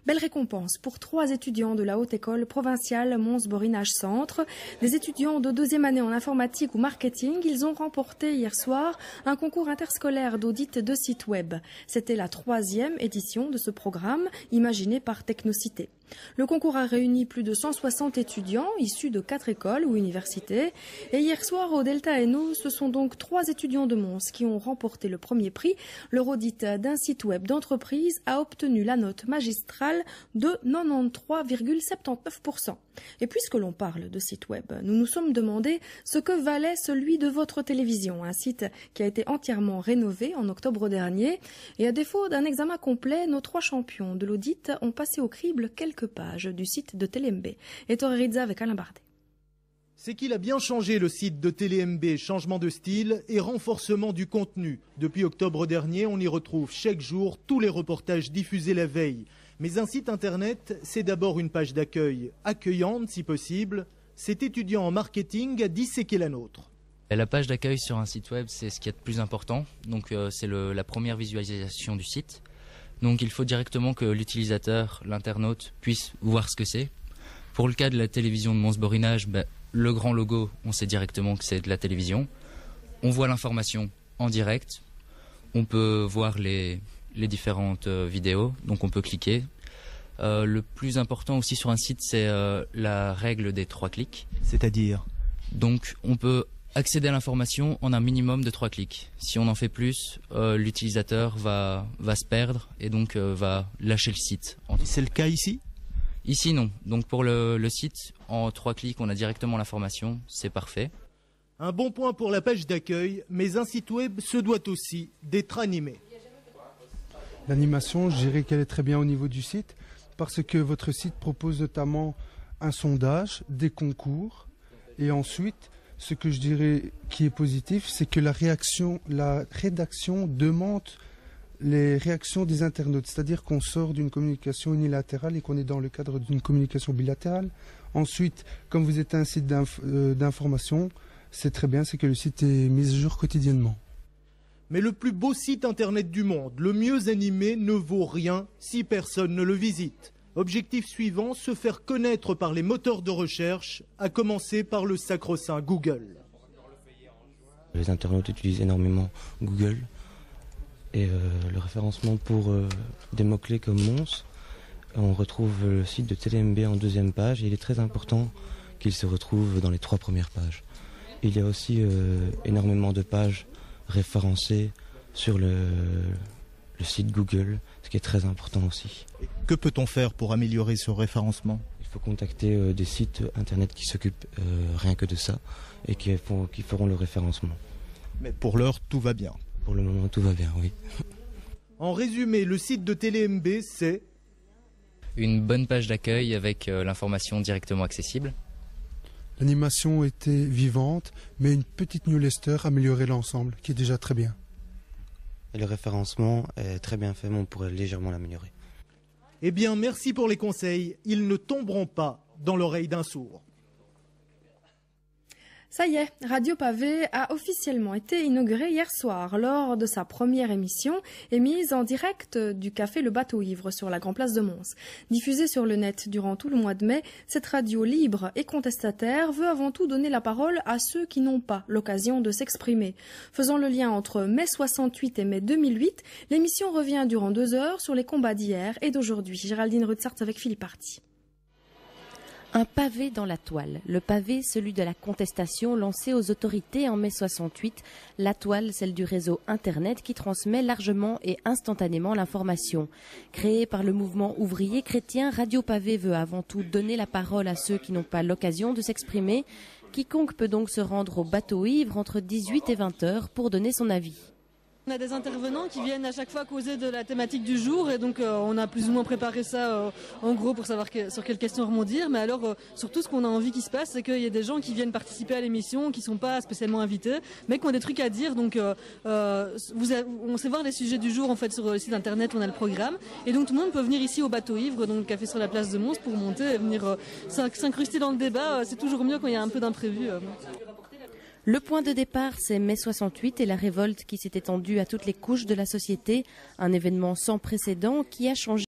Belle récompense pour 3 étudiants de la Haute École provinciale Mons-Borinage Centre. Des étudiants de 2e année en informatique ou marketing. Ils ont remporté hier soir un concours interscolaire d'audit de site web. C'était la 3e édition de ce programme imaginé par Technocité. Le concours a réuni plus de 160 étudiants issus de 4 écoles ou universités. Et hier soir, au Delta NO, ce sont donc 3 étudiants de Mons qui ont remporté le premier prix. Leur audit d'un site web d'entreprise a obtenu la note magistrale de 93,79%. Et puisque l'on parle de site web, nous nous sommes demandé ce que valait celui de votre télévision, un site qui a été entièrement rénové en octobre dernier. Et à défaut d'un examen complet, nos 3 champions de l'audit ont passé au crible quelques pages du site de TeleMB. Et Torrerizza avec Alain Bardet. C'est qu'il a bien changé le site de TeleMB, changement de style et renforcement du contenu. Depuis octobre dernier, on y retrouve chaque jour tous les reportages diffusés la veille. Mais un site internet, c'est d'abord une page d'accueil, accueillante si possible. Cet étudiant en marketing a disséqué la nôtre. La page d'accueil sur un site web, c'est ce qui est de plus important. Donc c'est la première visualisation du site. Donc il faut directement que l'utilisateur, l'internaute, puisse voir ce que c'est. Pour le cas de la télévision de Mons-Borinage, le grand logo, on sait directement que c'est de la télévision. On voit l'information en direct. On peut voir les différentes vidéos, donc on peut cliquer. Le plus important aussi sur un site, c'est la règle des 3 clics. C'est-à-dire ? Donc on peut accéder à l'information en un minimum de 3 clics. Si on en fait plus, l'utilisateur va se perdre et donc va lâcher le site. C'est le cas ici ? Ici non. Donc pour le site, en 3 clics, on a directement l'information, c'est parfait. Un bon point pour la page d'accueil, mais un site web se doit aussi d'être animé. L'animation, je dirais qu'elle est très bien au niveau du site, parce que votre site propose notamment un sondage, des concours, et ensuite, ce que je dirais qui est positif, c'est que la rédaction demande les réactions des internautes, c'est-à-dire qu'on sort d'une communication unilatérale et qu'on est dans le cadre d'une communication bilatérale. Ensuite, comme vous êtes un site d'information, c'est très bien, c'est que le site est mis à jour quotidiennement. Mais le plus beau site internet du monde, le mieux animé, ne vaut rien si personne ne le visite. Objectif suivant, se faire connaître par les moteurs de recherche, à commencer par le sacro-saint Google. Les internautes utilisent énormément Google et le référencement pour des mots-clés comme Mons. On retrouve le site de TeleMB en 2e page et il est très important qu'il se retrouve dans les 3 premières pages. Il y a aussi énormément de pages référencées sur le site Google, ce qui est très important aussi. Que peut-on faire pour améliorer ce référencement ? Il faut contacter des sites internet qui s'occupent rien que de ça et qui feront le référencement. Mais pour l'heure, tout va bien. Pour le moment, tout va bien, oui. En résumé, le site de TeleMB, c'est une bonne page d'accueil avec l'information directement accessible. L'animation était vivante, mais une petite newsletter améliorait l'ensemble, qui est déjà très bien. Et le référencement est très bien fait, mais on pourrait légèrement l'améliorer. Eh bien, merci pour les conseils. Ils ne tomberont pas dans l'oreille d'un sourd. Ça y est, Radio Pavé a officiellement été inaugurée hier soir lors de sa première émission émise en direct du café Le Bateau Ivre sur la Grande Place de Mons. Diffusée sur le net durant tout le mois de mai, cette radio libre et contestataire veut avant tout donner la parole à ceux qui n'ont pas l'occasion de s'exprimer. Faisant le lien entre mai 68 et mai 2008, l'émission revient durant 2 heures sur les combats d'hier et d'aujourd'hui. Géraldine Rutsart avec Philippe Arty. Un pavé dans la toile. Le pavé, celui de la contestation lancée aux autorités en mai 68. La toile, celle du réseau Internet qui transmet largement et instantanément l'information. Créée par le mouvement ouvrier chrétien, Radio Pavé veut avant tout donner la parole à ceux qui n'ont pas l'occasion de s'exprimer. Quiconque peut donc se rendre au Bateau Ivre entre 18 et 20 heures pour donner son avis. On a des intervenants qui viennent à chaque fois causer de la thématique du jour et donc on a plus ou moins préparé ça en gros pour savoir sur quelles questions rebondir. Mais alors surtout ce qu'on a envie qu'il se passe, c'est qu'il y ait des gens qui viennent participer à l'émission, qui ne sont pas spécialement invités, mais qui ont des trucs à dire. Donc on sait voir les sujets du jour en fait sur le site internet, on a le programme. Et donc tout le monde peut venir ici au Bateau Ivre, donc café sur la place de Mons, pour monter et venir s'incruster dans le débat. C'est toujours mieux quand il y a un peu d'imprévu. Le point de départ, c'est mai 68 et la révolte qui s'est étendue à toutes les couches de la société. Un événement sans précédent qui a changé